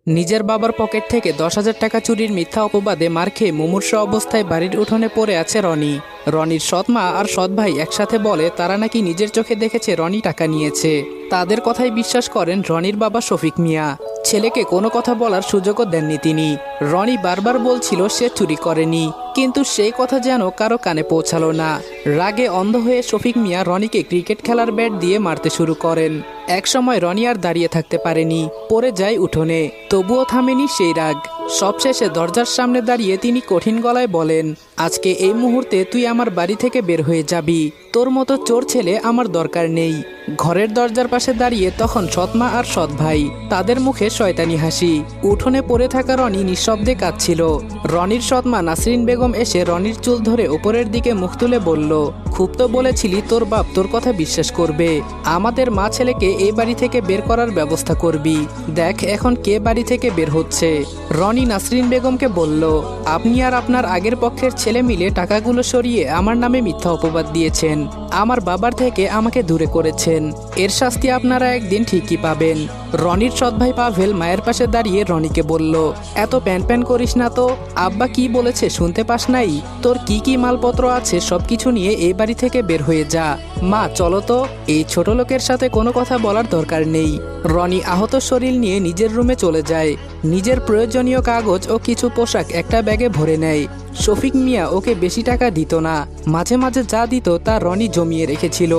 নিজের বাবার পকেট থেকে 10,000 টাকা চুরির মিথ্যা অপবাদে মার খেয়ে মুমূর্ষু অবস্থায় বাড়ির উঠোনে পড়ে আছে রনি। রনির সৎ মা আর সৎ ভাই একসাথে বলে তারা নাকি নিজের চোখে দেখেছে রনি টাকা নিয়েছে। তাদের কথাই বিশ্বাস করেন রনির বাবা শফিক মিয়া। ছেলেকে কোনো কথা বলার সুযোগও দেননি তিনি। রনি বারবার বলছিল সে চুরি করেনি, কিন্তু সেই কথা যেন কারো কানে পৌঁছালো না। রাগে অন্ধ হয়ে শফিক মিয়া রনিকে ক্রিকেট খেলার ব্যাট দিয়ে মারতে শুরু করেন। একসময় রনি আর দাঁড়িয়ে থাকতে পারেনি, পড়ে যায় উঠোনে। তবুও থামেনি সেই রাগ। সবশেষে দরজার সামনে দাঁড়িয়ে তিনি কঠিন গলায় বলেন, আজকে এই মুহূর্তে তুই আমার বাড়ি থেকে বের হয়ে যাবি। তোর মতো চোর ছেলে আমার দরকার নেই। ঘরের দরজার পাশে দাঁড়িয়ে তখন সৎমা আর সৎ ভাই, তাদের মুখে শয়তানি হাসি। উঠোনে পড়ে থাকা রনি নিঃশব্দে কাঁদছিল। রনির সৎমা নাসরিন বেগম এসে রনির চুল ধরে উপরের দিকে মুখ তুলে বলল, খুব তো বলেছিলি তোর বাপ তোর কথা বিশ্বাস করবে। আমাদের মা ছেলেকে এই বাড়ি থেকে বের করার ব্যবস্থা করবি। দেখ এখন কে বাড়ি থেকে বের হচ্ছে। রনি নাসরিন বেগমকে বলল, আপনি আর আপনার আগের পক্ষের ছেলে মিলে টাকাগুলো সরিয়ে আমার নামে মিথ্যা অপবাদ দিয়েছেন। আমার বাবার থেকে আমাকে দূরে করেছেন। এর শাস্তি আপনারা একদিন ঠিকই পাবেন। রনির সৎ ভাই পাভেল মায়ের পাশে দাঁড়িয়ে রনিকে বলল, এত প্যান প্যান করিস না তো। আব্বা কি বলেছে শুনতে পাস নাই? তোর কি কি মালপত্র আছে সবকিছু নিয়ে এই বাড়ি থেকে বের হয়ে যা। মা চলো তো, এই ছোট লোকের সাথে কোনো কথা বলার দরকার নেই। রনি আহত শরীর নিয়ে নিজের রুমে চলে যায়। নিজের প্রয়োজনীয় কাগজ ও কিছু পোশাক একটা ব্যাগে ভরে নেয়। শফিক মিয়া ওকে বেশি টাকা দিত না, মাঝে মাঝে যা দিত তা রনি জমিয়ে রেখেছিল।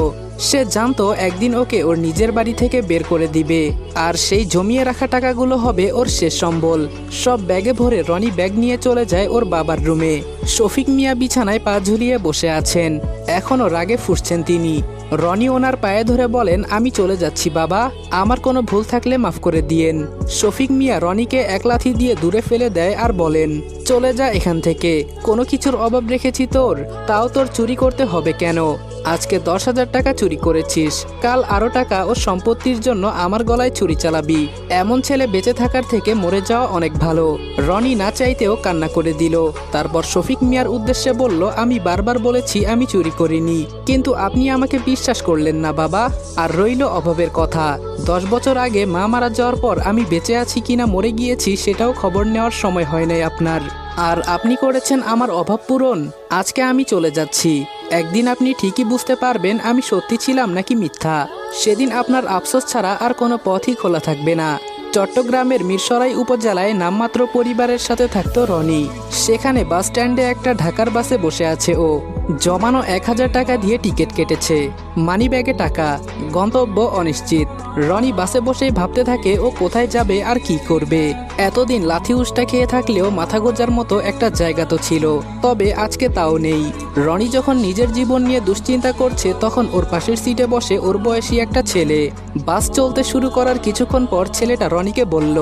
সে জানতো একদিন ওকে ওর নিজের বাড়ি থেকে বের করে দিবে, আর সেই জমিয়ে রাখা টাকাগুলো হবে ওর শেষ সম্বল। সব ব্যাগে ভরে রনি ব্যাগ নিয়ে চলে যায় ওর বাবার রুমে। শফিক মিয়া বিছানায় পা ঝুলিয়ে বসে আছেন, এখনও রাগে ফুঁসছেন তিনি। রনি ওনার পায়ে ধরে বলেন, আমি চলে যাচ্ছি বাবা, আমার কোনো ভুল থাকলে মাফ করে দিয়েন। শফিক মিয়া রনিকে এক লাথি দিয়ে দূরে ফেলে দেয় আর বলেন, চলে যা এখান থেকে। কোনো কিছুর অভাব রেখেছি তোর? তাও তোর চুরি করতে হবে কেন? আজকে 10,000 টাকা চুরি করেছিস, কাল আরো টাকা ও সম্পত্তির জন্য আমার গলায় ছুরি চালাবি। এমন ছেলে বেঁচে থাকার থেকে মরে যাওয়া অনেক ভালো। রনি না চাইতেও কান্না করে দিল। তারপর শফিক মিয়ার উদ্দেশ্যে বলল, আমি বারবার বলেছি আমি চুরি করিনি, কিন্তু আপনি আমাকে বিশ্বাস করলেন না বাবা। আর রইল অভাবের কথা, 10 বছর আগে মা মারা যাওয়ার পর আমি বেঁচে আছি কিনা মরে গিয়েছি সেটাও খবর নেওয়ার সময় হয় নাই আপনার। আর আপনি করেছেন আমার অভাব পূরণ। আজকে আমি চলে যাচ্ছি, একদিন আপনি ঠিকই বুঝতে পারবেন আমি সত্যি ছিলাম নাকি মিথ্যা। সেদিন আপনার আফসোস ছাড়া আর কোনো পথই খোলা থাকবে না। চট্টগ্রামের মিরসরাই উপজেলায় নামমাত্র পরিবারের সাথে থাকতো রনি। সেখানে বাস স্ট্যান্ডে একটা ঢাকার বাসে বসে আছে ও। জমানো 1,000 টাকা দিয়ে টিকিট কেটেছে, মানি ব্যাগে টাকা, গন্তব্য অনিশ্চিত। রনি বাসে বসেই ভাবতে থাকে ও কোথায় যাবে আর কি করবে। এতদিন লাথি উষ্টা খেয়ে থাকলেও মাথা গোজার মতো একটা জায়গা তো ছিল, তবে আজকে তাও নেই। রনি যখন নিজের জীবন নিয়ে দুশ্চিন্তা করছে তখন ওর পাশের সিটে বসে ওর বয়সী একটা ছেলে। বাস চলতে শুরু করার কিছুক্ষণ পর ছেলেটা রনিকে বলল,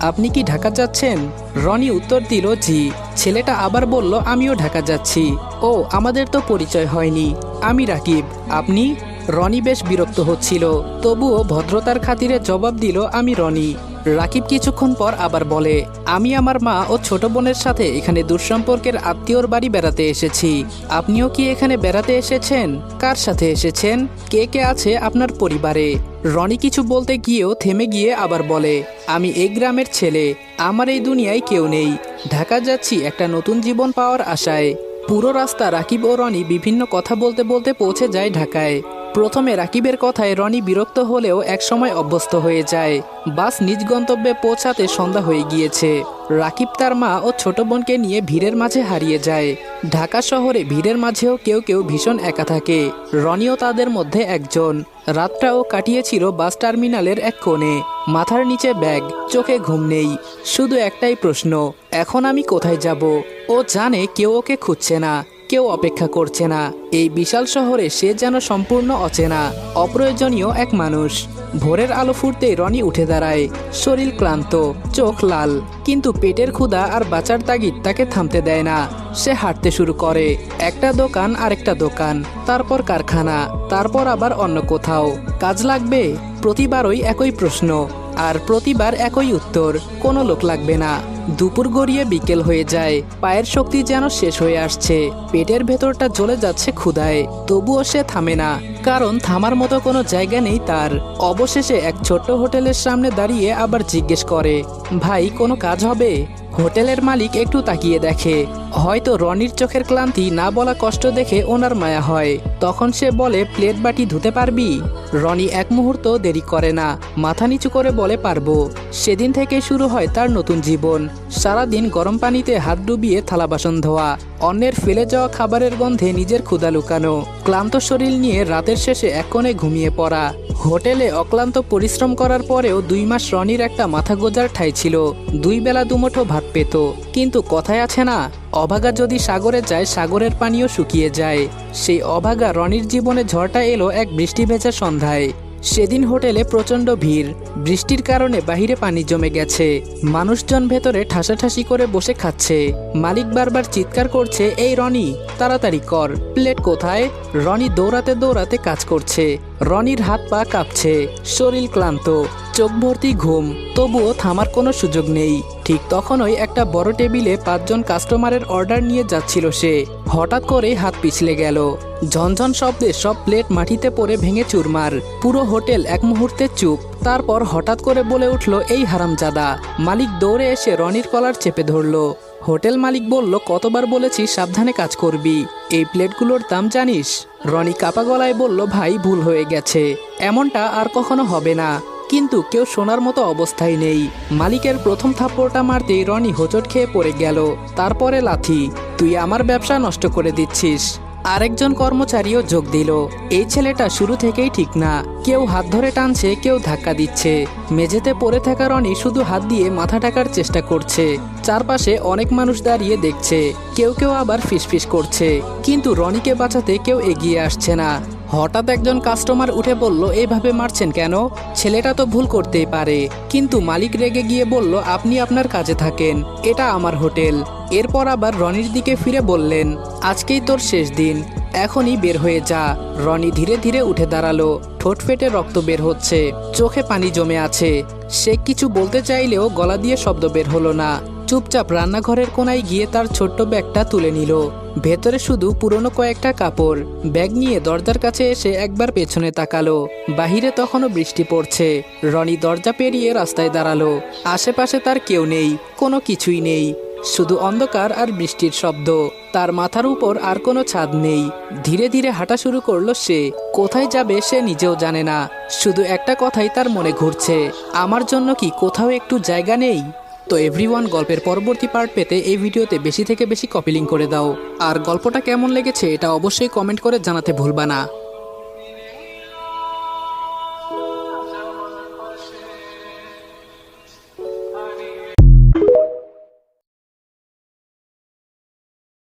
আপনি কি ঢাকা যাচ্ছেন? রনি উত্তর দিল, জি। ছেলেটা আবার বলল, আমিও ঢাকা যাচ্ছি। ও, আমাদের তো পরিচয় হয়নি। আমি রাকিব, আপনি? রনি বেশ বিরক্ত হচ্ছিল, তবুও ভদ্রতার খাতিরে জবাব দিল, আমি রনি। রাকিব কিছুক্ষণ পর আবার বলে, আমি আমার মা ও ছোট বোনের সাথে এখানে দুঃসম্পর্কের আত্মীয়র বাড়ি বেড়াতে এসেছি। আপনিও কি এখানে বেড়াতে এসেছেন? কার সাথে এসেছেন? কে কে আছে আপনার পরিবারে? রনি কিছু বলতে গিয়েও থেমে গিয়ে আবার বলে, আমি এই গ্রামের ছেলে, আমার এই দুনিয়ায় কেউ নেই। ঢাকা যাচ্ছি একটা নতুন জীবন পাওয়ার আশায়। পুরো রাস্তা রাকিব ও রনি বিভিন্ন কথা বলতে বলতে পৌঁছে যায় ঢাকায়। প্রথমে রাকিবের কথায় রনি বিরক্ত হলেও একসময় অভ্যস্ত হয়ে যায়। বাস নিজ গন্তব্যে পৌঁছাতে সন্ধ্যা হয়ে গিয়েছে। রাকিব তার মা ও ছোট বোনকে নিয়ে ভিড়ের মাঝে হারিয়ে যায়। ঢাকা শহরে ভিড়ের মাঝেও কেউ কেউ ভীষণ একা থাকে, রনিও তাদের মধ্যে একজন। রাতটাও কাটিয়েছিল বাস টার্মিনালের এক কোণে, মাথার নিচে ব্যাগ, চোখে ঘুম নেই। শুধু একটাই প্রশ্ন, এখন আমি কোথায় যাব? ও জানে কেউ ওকে খুঁজছে না, কেউ অপেক্ষা করছে না। এই বিশাল শহরে সে যেন সম্পূর্ণ অচেনা, অপ্রয়োজনীয় এক মানুষ। ভোরের আলো ফুটতেই রনি উঠে দাঁড়ায়। শরীর ক্লান্ত, চোখ লাল, কিন্তু পেটের ক্ষুধা আর বাঁচার তাগিদ তাকে থামতে দেয় না। সে হাঁটতে শুরু করে, একটা দোকান আরেকটা দোকান, তারপর কারখানা, তারপর আবার অন্য কোথাও। কাজ লাগবে? প্রতিবারই একই প্রশ্ন। আর প্রতিবার একই উত্তর, কোনো লোক লাগবে না। দুপুর গড়িয়ে বিকেল হয়ে যায়, পায়ের শক্তি যেন শেষ হয়ে আসছে, পেটের ভেতরটা জ্বলে যাচ্ছে ক্ষুধায়, তবুও সে থামে না, কারণ থামার মতো কোনো জায়গা নেই তার। অবশেষে এক ছোট্ট হোটেলের সামনে দাঁড়িয়ে আবার জিজ্ঞেস করে, ভাই কোনো কাজ হবে? হোটেলের মালিক একটু তাকিয়ে দেখে, হয়তো রনির চোখের ক্লান্তি না বলা কষ্ট দেখে ওনার মায়া হয়। তখন সে বলে, প্লেট বাটি ধুতে পারবি? রনি এক মুহূর্ত দেরি করে না, মাথা নিচু করে বলে, পারবো। সেদিন থেকে শুরু হয় তার নতুন জীবন। সারাদিন গরম পানিতে হাত ডুবিয়ে থালা বাসন ধোয়া, অন্যের ফেলে যাওয়া খাবারের গন্ধে নিজের ক্ষুধা লুকানো, ক্লান্ত শরীর নিয়ে রাতের শেষে এক কোণে ঘুমিয়ে পড়া। হোটেলে অক্লান্ত পরিশ্রম করার পরেও 2 মাস রনির একটা মাথা গোজার ঠাঁই ছিল, 2 বেলা দুমুঠো ভাত পেত। কিন্তু কথায় আছে না, অভাগা যদি সাগরে যায় সাগরের পানিও শুকিয়ে যায়। সেই অভাগা রনির জীবনে ঝড়টা এলো এক বৃষ্টি ভেজা সন্ধ্যায়। সেদিন হোটেলে প্রচণ্ড ভিড়, বৃষ্টির কারণে বাহিরে পানি জমে গেছে, মানুষজন ভেতরে ঠাসাঠাসি করে বসে খাচ্ছে। মালিক বারবার চিৎকার করছে, এই রনি তাড়াতাড়ি কর, প্লেট কোথায়? রনি দৌড়াতে দৌড়াতে কাজ করছে, রনির হাত পা কাঁপছে, শরীর ক্লান্ত, চোখ ভর্তি ঘুম, তবুও থামার কোনো সুযোগ নেই। ঠিক তখনই একটা বড় টেবিলে 5 জন কাস্টমারের অর্ডার নিয়ে যাচ্ছিল সে, হঠাৎ করে হাত পিছলে গেল, ঝনঝন শব্দে সব প্লেট মাটিতে পড়ে ভেঙে চুরমার। পুরো হোটেল এক মুহূর্তে চুপ। তারপর হঠাৎ করে বলে উঠল, এই হারামজাদা! মালিক দৌড়ে এসে রনির কলার চেপে ধরল। হোটেল মালিক বলল, কতবার বলেছি সাবধানে কাজ করবি, এই প্লেটগুলোর দাম জানিস? রনি কাপা গলায় বলল, ভাই ভুল হয়ে গেছে, এমনটা আর কখনো হবে না। কিন্তু কেউ শোনার মতো অবস্থায় নেই। মালিকের প্রথম থাপ্পড়টা মারতেই রনি হোঁচট খেয়ে পড়ে গেল, তারপরে লাথি। তুই আমার ব্যবসা নষ্ট করে দিচ্ছিস। আরেকজন কর্মচারীও যোগ দিল, এই ছেলেটা শুরু থেকেই ঠিক না, কেউ হাত ধরে টানছে, কেউ ধাক্কা দিচ্ছে। মেঝেতে পড়ে থাকা রনি শুধু হাত দিয়ে মাথা ঢাকার চেষ্টা করছে। চারপাশে অনেক মানুষ দাঁড়িয়ে দেখছে, কেউ কেউ আবার ফিসফিস করছে, কিন্তু রনিকে বাঁচাতে কেউ এগিয়ে আসছে না। হঠাৎ একজন কাস্টমার উঠে বলল, এভাবে মারছেন কেন? ছেলেটা তো ভুল করতেই পারে। কিন্তু মালিক রেগে গিয়ে বলল, আপনি আপনার কাজে থাকেন, এটা আমার হোটেল। এরপর আবার রনির দিকে ফিরে বললেন, আজকেই তোর শেষ দিন, এখনই বের হয়ে যা। রনি ধীরে ধীরে উঠে দাঁড়ালো, ঠোঁট ফেটে রক্ত বের হচ্ছে, চোখে পানি জমে আছে। সে কিছু বলতে চাইলেও গলা দিয়ে শব্দ বের হলো না। চুপচাপ রান্নাঘরের কোনায় গিয়ে তার ছোট্ট ব্যাগটা তুলে নিল, ভেতরে শুধু পুরনো কয়েকটা কাপড়। ব্যাগ নিয়ে দরজার কাছে এসে একবার পেছনে তাকালো, বাহিরে তখনও বৃষ্টি পড়ছে। রনি দরজা পেরিয়ে রাস্তায় দাঁড়ালো, আশেপাশে তার কেউ নেই, কোনো কিছুই নেই, শুধু অন্ধকার আর বৃষ্টির শব্দ। তার মাথার উপর আর কোনো ছাদ নেই। ধীরে ধীরে হাঁটা শুরু করলো সে, কোথায় যাবে সে নিজেও জানে না। শুধু একটা কথাই তার মনে ঘুরছে, আমার জন্য কি কোথাও একটু জায়গা নেই? তো এভরিওয়ান, গল্পের পরবর্তী পার্ট পেতে এই ভিডিওতে বেশি থেকে বেশি কপি লিঙ্ক করে দাও। আর গল্পটা কেমন লেগেছে এটা অবশ্যই কমেন্ট করে জানাতে ভুলবা না।